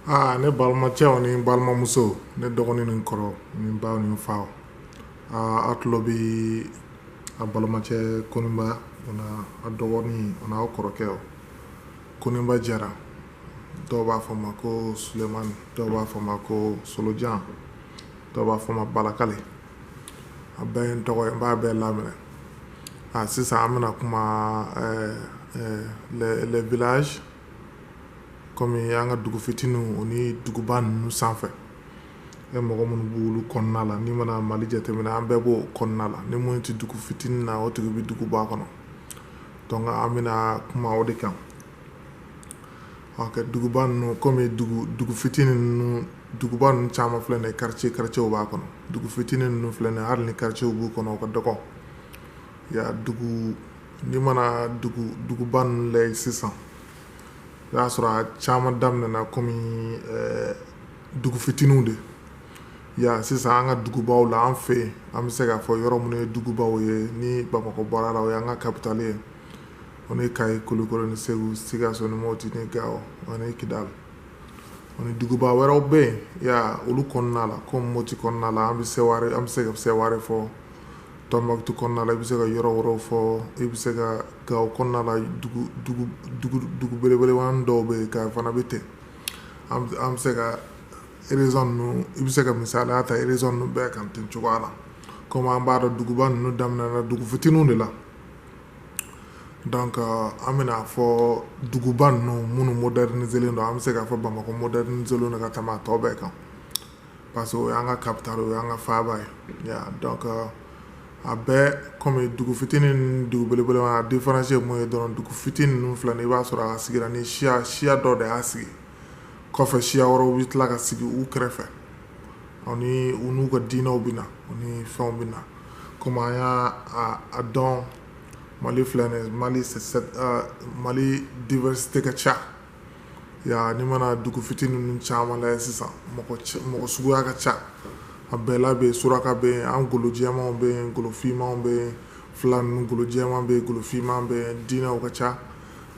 Ne balimakɛw ni n balimamuso ne dɔgɔnin ni kɔrɔ ni baw ni faw aw tulo bɛ a balimacɛ Koninba a dɔgɔnin o n'a kɔrɔkɛ Koninba Jara dɔw b'a fɔ ma ko Sulemani dɔw b'a fɔ ma ko Solojan dɔw b'a fɔ ma Balakale a bɛɛ ye n tɔgɔ ye n b'a bɛɛ lamɛn sisan an bɛna kuma les villages komi an ka dugu fitininw o ni duguba ninnu sanfɛ mɔgɔ minnu b'olu kɔnɔna la n'i mana Mali jateminɛ an bɛɛ b'o kɔnɔna la ni mun tɛ dugu fitinin na o tigi bɛ duguba kɔnɔ donc an bɛna kuma o de kan duguba ninnu komi dugu fitinin ninnu duguba ninnu caman filɛ nin ye quartier b'a kɔnɔ dugu fitinin ninnu filɛ nin ye hali ni quartier b'u kɔnɔ o ka dɔgɔ n'i mana duguba ninnu lajɛ sisan o y'a sɔrɔ a caman daminɛna komi dugu fitininw de sisan an ka dugubaw la an fɛ yen an bɛ se k'a fɔ yɔrɔ minnu ye dugubaw ye ni Bamakɔ bɔra la o y'an ka capitale ye o ni Kayi Kulukoro ni Segu Sikaso ni Moti ni Gawo ani Kidali o ni duguba wɛrɛw bɛ yen olu kɔnɔna la komi Moti kɔnɔna la an bɛ se ka Seware fɔ Tɔnbukutu kɔnɔna la i bɛ se ka yɔrɔ wɛrɛw fɔ i bɛ se ka Gawo kɔnɔna la dugu belebelemanin dɔw bɛ yen ka fana bɛ ten an bɛ se ka région ninnu i bɛ se ka misaliya ta région ninnu bɛɛ kan ten cogoya la komi an b'a dɔn duguba ninnu daminɛna dugu fitininw de la donc an bɛna fɔ duguba ninnu minnu moderniselen don an bɛ se k'a fɔ Bamakɔ moderniselen don ka tɛmɛ a tɔ bɛɛ kan parce que o y'an ka capitale o y'an ka faaba ye donc a bɛɛ komi dugu fitinin ni dugu belebelema a différence ye mun ye dɔrɔn dugu fitinin ninnu filɛ nin i b'a sɔrɔ a sigira ni siya dɔ de y'a sigi kɔfɛ siya wɛrɛw bɛ tila ka sigi u kɛrɛfɛ u n'u ka diinɛw bɛ na u ni fɛnw bɛ na komi an y'a dɔn Mali filɛ nin ye Mali diversité ka ca n'i mana dugu fitinin ninnu caman lajɛ sisan mɔgɔ suguya ka ca a bɛɛ la bɛ yen suraka bɛ yen an golo jɛmanw bɛ yen golo finmanw bɛ yen fila ninnu golo jɛman bɛ yen golo finman bɛ yen diinɛw ka ca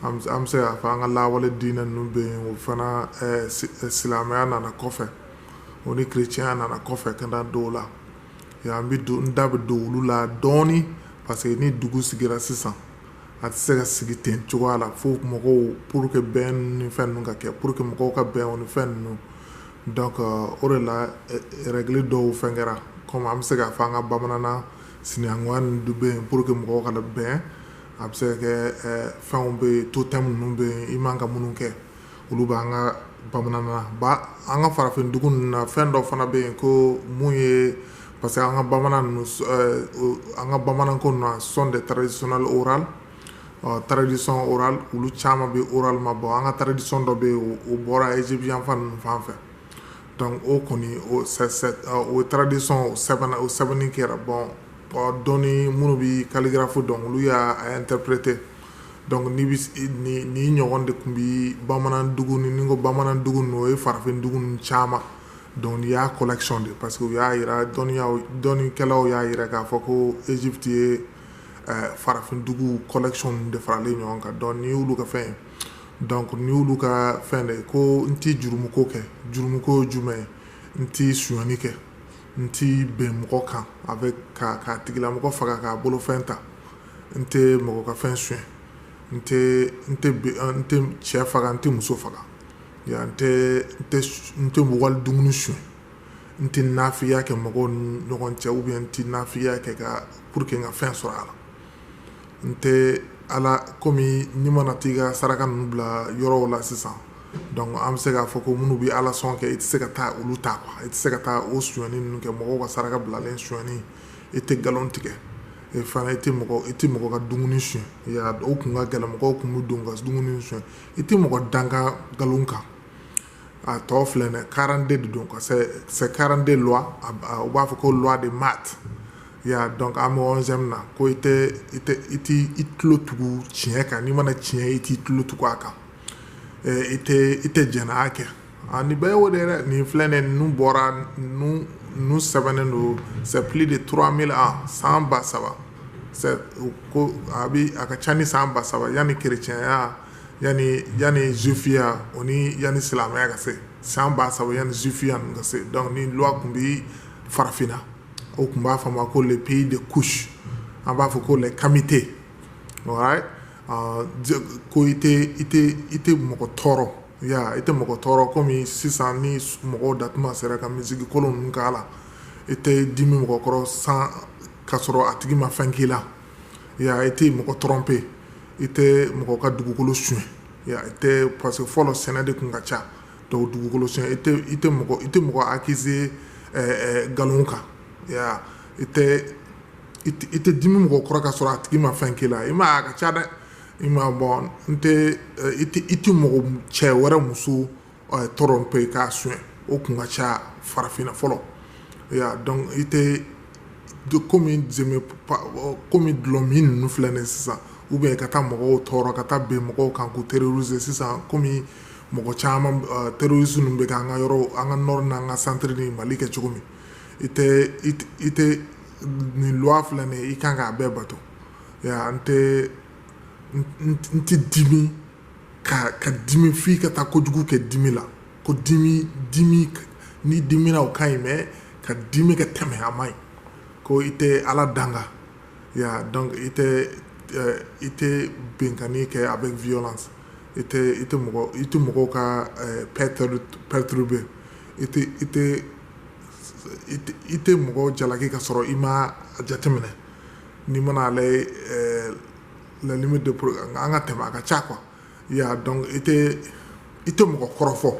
an bɛ se k'a fɔ an ka lawale diinɛ ninnu bɛ yen o fana silamɛya nana kɔfɛ o ni kerecɛnya nana kɔfɛ ka na don o la n da bɛ don olu la dɔɔnin parce que ni dugu sigira sisan a tɛ se ka sigi ten cogoya la fo mɔgɔw pour que bɛn ni fɛn ninnu ka kɛ pour que mɔgɔw ka bɛn o ni fɛn ninnu donc o de la règle dɔw fɛn kɛra comme an bɛ se k'a fɔ an ka bamanana sinankunya ninnu bɛ yen pour que mɔgɔw kana bɛn a bɛ se ka kɛ fɛnw bɛ yen totem ninnu bɛ yen i man ka minnu kɛ olu b'an ka bamanana an ka farafindugu ninnu na fɛn dɔ fana bɛ yen ko mun ye parce que an ka bamananko ninnu sont des traditionnels orales tradition orale olu caman bɛ oral ma bɔ an ka tradition dɔ bɛ yen o bɔra égyptien fan ninnu fan fɛ donc o kɔni o tradition o sɛbɛnni kɛra dɔnni minnu bɛ calligraphie dɔn olu y'a interprété donc ni ɲɔgɔn de tun bɛ bamanandugu ni ko bamanandugu ninnu o ye farafindugu ninnu caman donc nin y'a collection de parce que u y'a jira dɔnnikɛlaw y'a jira k'a fɔ ko Égypte ye farafindugu collection de faralen ɲɔgɔn kan donc ni y'olu ka fɛn ye donc ni y'olu ka fɛn de ko n ti jurumuko kɛ jurumuko ye jumɛn ye n ti sonyani kɛ n ti bɛn mɔgɔ kan avec k'a tigilamɔgɔ faga k'a bolofɛn ta n tɛ mɔgɔ ka fɛn sonya n tɛ cɛ faga n tɛ muso faga n tɛ mɔgɔ dumuni sonya n tɛ nafiya kɛ mɔgɔw ni ɲɔgɔn cɛ ou bien n tɛ nafiya kɛ pour que n ka fɛn sɔrɔ a la n tɛ ala komi n'i mana t'i ka saraka ninnu bila yɔrɔw la sisan donc an bɛ se k'a fɔ ko minnu bɛ ala sɔn kɛ i tɛ se ka taa olu ta i tɛ se ka taa o sonyani ninnu kɛ mɔgɔw ka saraka bilalen sonyani i tɛ nkalon tigɛ fana i tɛ mɔgɔ ka dumuni sonya o kun ka gɛlɛn mɔgɔw kun bɛ don ka dumuni sonya i tɛ mɔgɔ dan ka nkalon kan a tɔ filɛ nin ye 42 de don c'est 42 lois u b'a fɔ ko loi de Math donc an bɛ 11e na ko i tulo tugu tiɲɛ kan n'i mana tiɲɛ i t'i tulo tugu a kan i tɛ jɛnɛya kɛ nin bɛɛ ye o de ye dɛ nin filɛ nin ye ninnu bɔra ninnu sɛbɛnnen don c'est plus de 3000 ans san 3000 ko a ka ca ni san 3000 yanni kerecɛnya yani juifiya o ni yani silamɛya ka se san ba saba yan jufian ka se donc ni loi kun bi farafina o kun b'a fama ko les pays de couche an b'a fɔ ko les comités alright ko ite mɔgɔ tɔɔrɔ ite mɔgɔ tɔɔrɔ komi sisan ni mɔgɔw datuma sera ka misigi kolon ninnu k'a la ite dimi mɔgɔ kɔrɔ san ka sɔrɔ a tigi ma fɛn k'i la ite mɔgɔ tromper ite mɔgɔ ka dugukolo suɲɛ ite parce que fɔlɔ sɛnɛ de kun ka ca donc dugukolo suɲɛ ite mɔgɔ accuser galon kan ite dimi mɔgɔ kɔrɔ ka sɔrɔ a tigi ma fɛn k'i la i ma a ka ca dɛ i ma bɔn ite mɔgɔ cɛ wɛrɛ muso tromper k'a suɲɛ o kun ka ca farafinna fɔlɔ donc komi dulɔmin ninnu filɛ nin sisan ou bien ka taa mɔgɔw tɔɔrɔ ka taa ben mɔgɔw kan k'u terroriser sisan komi mɔgɔ caman terroriste ninnu bɛ k'an ka yɔrɔ an ka nord n'an ka centre ni Mali kɛ cogo min ite nin loi filɛ nin i kan k'a bɛɛ bato n tɛ dimi ka dimi f'i ka taa kojugu kɛ dimi la ko dimi ni dimina o ka ɲi mais ka dimi ka tɛmɛ a man ɲi ko ite ala danga donc ite benkani kɛ avec violence ite mɔgɔw ka perturber ite mɔgɔw jalaki ka sɔrɔ i ma jateminɛ ni mana la limite de an ka tɛmɛ a ka ca quoi donc ite mɔgɔ kɔrɔfɔ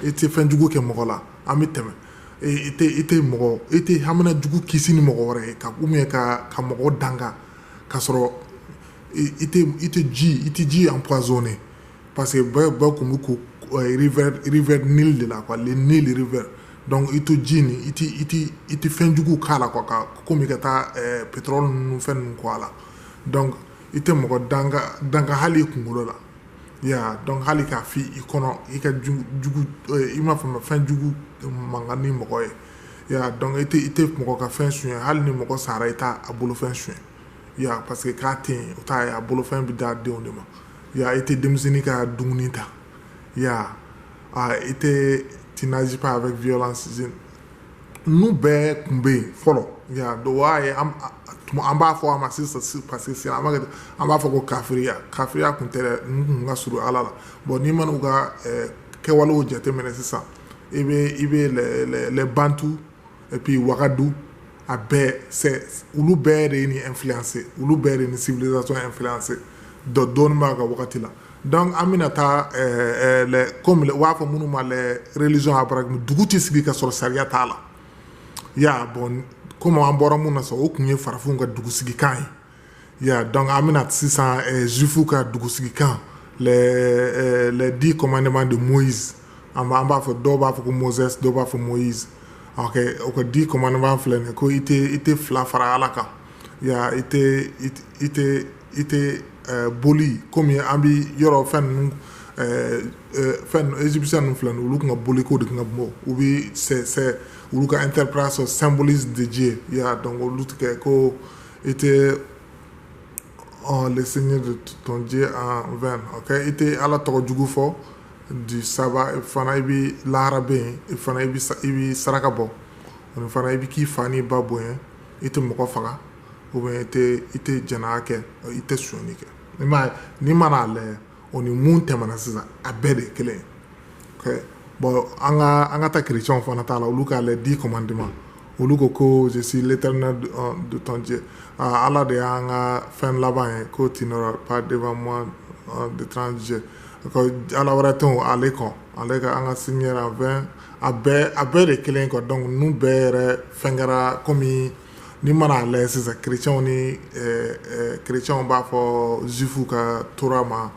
ite fɛn jugu kɛ mɔgɔ la an bɛ tɛmɛ ite hamina jugu kisi ni mɔgɔ wɛrɛ ye ka ou bien ka mɔgɔ danga ka sɔrɔ ite ji empoisonné parce que bɛɛ kun bɛ ko river Nil de la quoi le Nil river donc ite ji ni ite fɛn jugu k'a la quoi komi ka taa pétrole ninnu fɛn ninnu kɔ a la donc ite mɔgɔ danga hali i kunkolo la donc hali k'a fi i kɔnɔ i ka jugu i m'a faamu fɛn jugu mankan ni mɔgɔ ye donc ite mɔgɔ ka fɛn suɲɛ hali ni mɔgɔ sara i t'a bolofɛn suɲɛ parce que k'a tɛ yen o t'a ye a bolofɛn bɛ d'a denw de ma ite denmisɛnnin ka dumuni ta tu n'agis pas avec violence ninnu bɛɛ kun bɛ yen fɔlɔ donc o y'a ye an b'a fɔ a ma sisan parce que sisan an b'a fɔ ko kafiriya kun tɛ dɛ n kun ka surun ala la bon n'i mana u ka kɛwalew jateminɛ sisan i bɛ les Bantu et puis Wagadu a bɛɛ olu bɛɛ de ye nin influencer olu bɛɛ de ye nin civilisation influencer dɔɔnin b'a ka wagati la donc an bɛna taa comme u b'a fɔ minnu ma les religions abrahamiques dugu tɛ sigi ka sɔrɔ sariya t'a la bon comme an bɔra mun na sisan o kun ye farafinw ka dugusigikan ye donc an bɛna sisan juifu ka dugusigikan les 10 commandements de Moïse an b'a fɔ dɔw b'a fɔ ko Moses dɔw b'a fɔ Moïse ok o ka 10 commandements filɛ nin ye ko ite fila fara ala kan ite boli komi an bɛ yɔrɔ fɛn ninnu fɛn égyptien ninnu filɛ nin olu kun ka boli ko de kun ka bɔ u bɛ olu ka interprétation symbolise de Dieu donc olu tigɛ ko ite le Seigneur de ton Dieu en vain ok ite ala tɔgɔ jugu fɔ du sabbat fana i bɛ lahara bɛ yen fana i bɛ saraka bɔ fana i bɛ k'i fa n'i ba bonya ite mɔgɔ faga ou bien ite janaya kɛ ite sonyani kɛ n'i mana lajɛ o ni mun tɛmɛna sisan a bɛɛ de ye kelen ye ok bon an ka taa chrétien fana t'a la olu ka les 10 commandements olu ko je suis l'éternel de ton Dieu ala de y'an ka fɛn laban ye ko tu n'auras pas devant moi d'étranger ala wɛrɛ tɛ ale kɔ ale ka an ka Seigneur en vain a bɛɛ de kelen quoi donc ninnu bɛɛ yɛrɛ fɛn kɛra komi ni mana lajɛ sisan chrétienw ni chrétienw b'a fɔ juifu ka Torah ma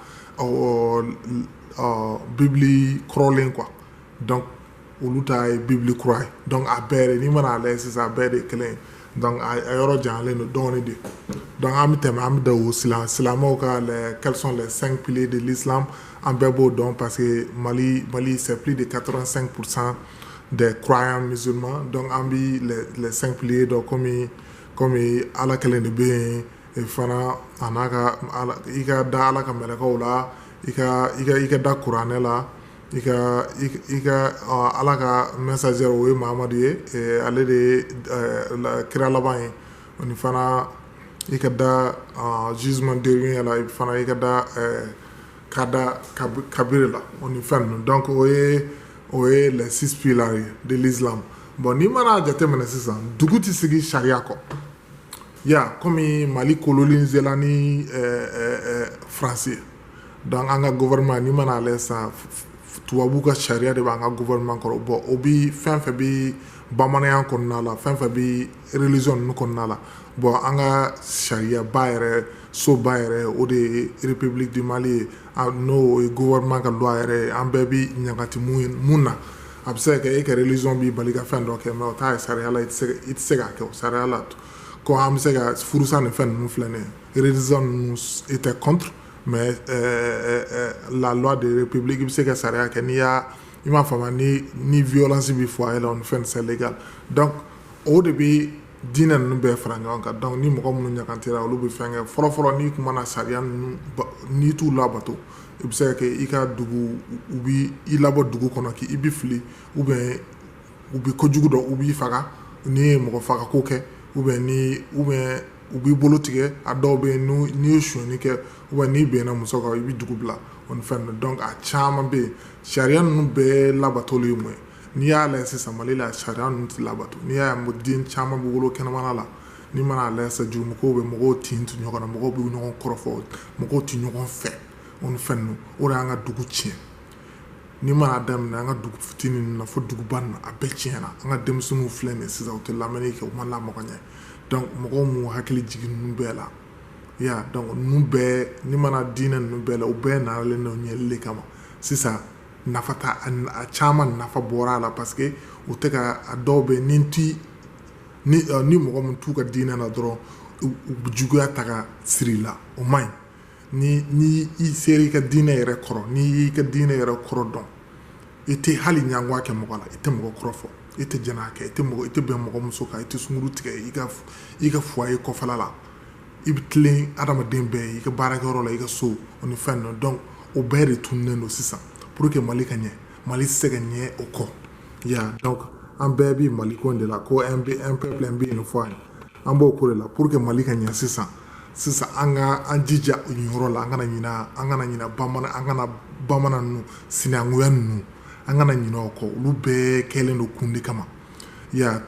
Bible kɔrɔlen quoi donc olu ta ye Bible kura ye donc a bɛɛ de ni mana lajɛ sisan a bɛɛ de kelen ye donc a yɔrɔ janyalen don dɔɔnin de donc an bɛ tɛmɛ an bɛ da o silamɛw ka quels sont les 5 piliers de l'islam an bɛɛ b'o dɔn parce que Mali c'est plus de 85% des croyants musulmans donc an bɛ les 5 piliers dɔn komi ala kelen de bɛ yen fana i ka da ala ka mɛlɛkɛw la i ka da kuranɛ la ala ka messager o ye Mahamadu ye ale de la kira laban ye ani fana i ka da jugement dernier la fana i ka da kada kabiri la ani fɛn donc o ye les 6 piliers de l'islam. Bon ni mana jateminɛ sisan dugu ti sigi sariya kɔ komi Mali colonisé la ni français donc an ka gouvernement ni mana lɛ sa tubabu ka sariya de b'an ka gouvernement kɔrɔ bon o bi fɛn fɛn bi bamananya kɔnɔna la fɛn fɛn bi religion ninnu kɔnɔna la bon an ka sariya ba yɛrɛ so ba yɛrɛ o de ye République du Mali n'o ye gouvernement ka loi yɛrɛ an bɛɛ bi ɲagati mun na a bɛ se ka kɛ e ka religion b'i bali ka fɛn dɔ kɛ mais o t'a ye sariya la i tɛ se k'a kɛ o sariya la ko an bɛ se ka furusa ni fɛn ninnu filɛ nin ye religion ninnu était contre mais la loi de République bɛ se ka sariya kɛ i m'a faamu ni violence bi foyer la ni fɛn c'est légal donc o de bi diinɛ ninnu bɛɛ fara ɲɔgɔn kan donc ni mɔgɔ minnu ɲagantira olu bɛ fɛn kɛ fɔlɔfɔlɔ n'i kuma na sariya ninnu n'i t'u labato i bɛ se ka kɛ i ka dugu u bi i labɔ dugu kɔnɔ k'i bi fili ou bien u bi kojugu dɔ u b'i faga n'i ye mɔgɔ faga ko kɛ ou bien u b'i bolo tigɛ a dɔw bɛ yen n'i ye sonyani kɛ ou bien n'i bɛnna muso kan i bi dugu bila o ni fɛn ninnu donc a caman bɛ yen sariya ninnu bɛɛ labatoli ye mun ye n'i y'a lajɛ sisan Mali la sariya ninnu tɛ labato n'i y'a ye den caman bɛ wolo kɛnɛmana la n'i mana lajɛ sisan jurumɔgɔw bɛ mɔgɔw tin ɲɔgɔn na mɔgɔw bɛ ɲɔgɔn kɔrɔfɔ mɔgɔw tɛ ɲɔgɔn fɛ o ni fɛn ninnu o de y'an ka dugu tiɲɛ n'i mana daminɛ an ka dugu fitinin ninnu na fo duguba ninnu a bɛɛ tiɲɛna an ka denmisɛnninw filɛ nin ye sisan u tɛ lamɛnni kɛ u ma lamɔgɔ ɲɛ donc mɔgɔw m'u hakili jigin ninnu bɛɛ la donc ninnu bɛɛ n'i mana diinɛ ninnu bɛɛ la u bɛɛ nalen don ɲɛli de kama sisan nafa ta a caman nafa bɔra a la parce que u tɛ ka a dɔw bɛ ni mɔgɔ min t'u ka diinɛ na dɔrɔn u juguya ta ka siri la o man ɲi ni i sera i ka diinɛ yɛrɛ kɔrɔ n'i y'i ka diinɛ yɛrɛ kɔrɔ dɔn i tɛ hali ɲangoya kɛ mɔgɔ la i tɛ mɔgɔ kɔrɔ fɔ i tɛ jɛn'a kɛ i tɛ bɛn mɔgɔ muso kan i tɛ sunguru tigɛ i ka foyer kɔfɛla la i bɛ tilen adamaden bɛɛ ye i ka baarakɛyɔrɔ la i ka so o ni fɛn ninnu donc o bɛɛ de tununen don sisan pour que Mali ka ɲɛ Mali tɛ se ka ɲɛ o kɔ donc an bɛɛ bi Mali ko in de la ko un peuple un but une foi an b'o ko de la pour que Mali ka ɲɛ sisan an jija nin yɔrɔ la an kana ɲina bamanan ninnu sinankunya ninnu an kana ɲina o kɔ olu bɛɛ kɛlen don kun de kama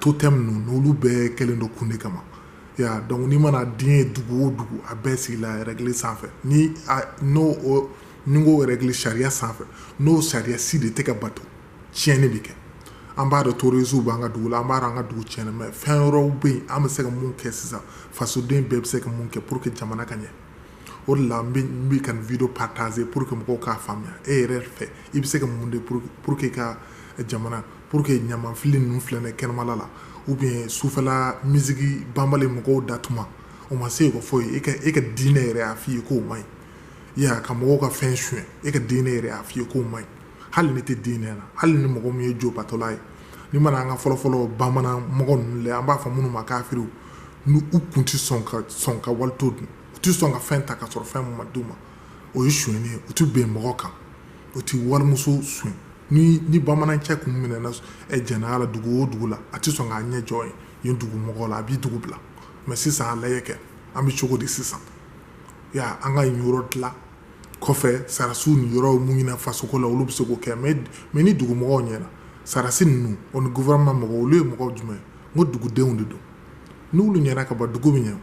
totem ninnu olu bɛɛ kɛlen don kun de kama donc n'i mana diɲɛ dugu o dugu a bɛɛ sigila règle sanfɛ ni ko règle sariya sanfɛ n'o sariya si de tɛ ka bato tiɲɛni bɛ kɛ an b'a dɔn terroristes b'an ka dugu la an b'a dɔn an ka dugu tiɲɛna mais fɛn wɛrɛw bɛ yen an bɛ se ka mun kɛ sisan fasoden bɛɛ bɛ se ka mun kɛ pour que jamana ka ɲɛ o de la n bɛ ka nin video partager pour que mɔgɔw k'a faamuya e yɛrɛ fɛ i bɛ se ka mun de pour que ka jamana pour que ɲamanfili ninnu filɛ nin ye kɛnɛmala la ou bien sufɛla misiki banbali mɔgɔw datuma o ma se ka fɔ ye e ka diinɛ yɛrɛ y'a f'i ye k'o man ɲi ka mɔgɔw ka fɛn suɲɛ e ka diinɛ yɛrɛ y'a f'i ye k'o man ɲi hali ni tɛ diinɛ na hali ni mɔgɔ min ye jobatɔla ye ni mana an ka fɔlɔfɔlɔ bamanan mɔgɔ ninnu lajɛ an b'a fɔ minnu ma kafiriw ni u kun tɛ sɔn ka wali to dun u tɛ sɔn ka fɛn ta ka sɔrɔ fɛn min ma d'u ma o ye suɲɛni ye u tɛ bɛn mɔgɔ kan u tɛ walimuso suɲɛ ni bamanancɛ kun minɛna jɛnɛya la dugu o dugu la a tɛ sɔn k'a ɲɛ jɔ yen dugu mɔgɔw la a b'i dugu bila mais sisan a lajɛ kɛ an bɛ cogo di sisan an ka nin yɔrɔ dilan kɔfɛ sarasiw ni yɔrɔw mun ɲinɛ fasoko la olu bɛ se k'o kɛ mais ni dugumɔgɔw ɲɛna sarasi ninnu o ni gouvernement mɔgɔw olu ye mɔgɔw jumɛn ye n ko dugudenw de don n'olu ɲɛna ka ban dugu bɛ ɲɛ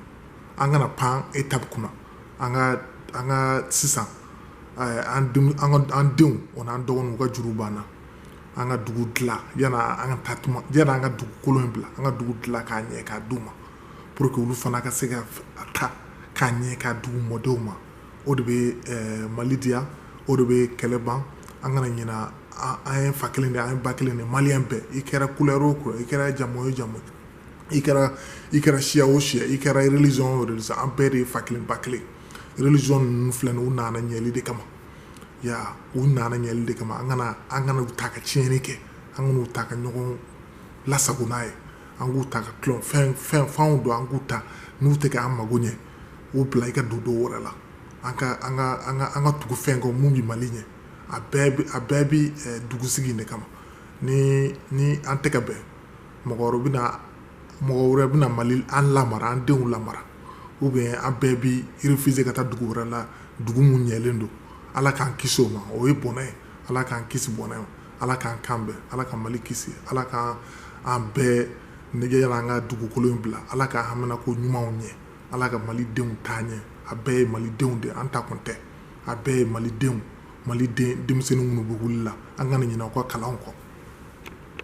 an kana pan étape kunna an ka sisan an denw o n'an dɔgɔninw ka juru banna an ka dugu dilan yanni an ka dugukolo in bila an ka dugu dilan k'a ɲɛ k'a d'u ma pour que olu fana ka se ka ta k'a ɲɛ k'a dugu mɔdenw ma o de bɛ Mali diya o de bɛ kɛlɛ ban an kana ɲina an ye fa kelen de an ye ba kelen de maliyɛn bɛɛ i kɛra couleur o couleur i kɛra jamu o jamu i kɛra siya o siya i kɛra religion o religion an bɛɛ de ye fa kelen ba kelen religion ninnu filɛ nin u nana ɲɛli de kama u nana ɲɛli de kama an kana u ta ka tiɲɛni kɛ an kana u ta ka ɲɔgɔn lasago n'a ye an k'u ta ka tulon fɛnw don an k'u ta n'u tɛ k'an mago ɲɛ u bila i ka don dɔw wɛrɛ la an ka tugu fɛn kɔ mun bɛ Mali ɲɛ a bɛɛ bi dugusigi in de kama ni an tɛ ka bɛn mɔgɔ wɛrɛ bɛna Mali an lamara an denw lamara ou bien an bɛɛ bi refuser ka taa dugu wɛrɛ la dugu mun ɲɛlen don Ala k'an kisi o ma o ye bɔnɛ ye Ala k'an kisi bɔnɛ ma Ala k'an kan bɛn Ala ka Mali kisi Ala k'an bɛɛ nege yala an ka dugukolo in bila Ala ka hamina ko ɲumanw ɲɛ Ala ka Mali denw taa ɲɛ a bɛɛ ye Mali denw de an ta kun tɛ a bɛɛ ye Mali denw Mali denmisɛnninw minnu bɛ wuli la an ka ɲinɛ u ka kalanw kɔ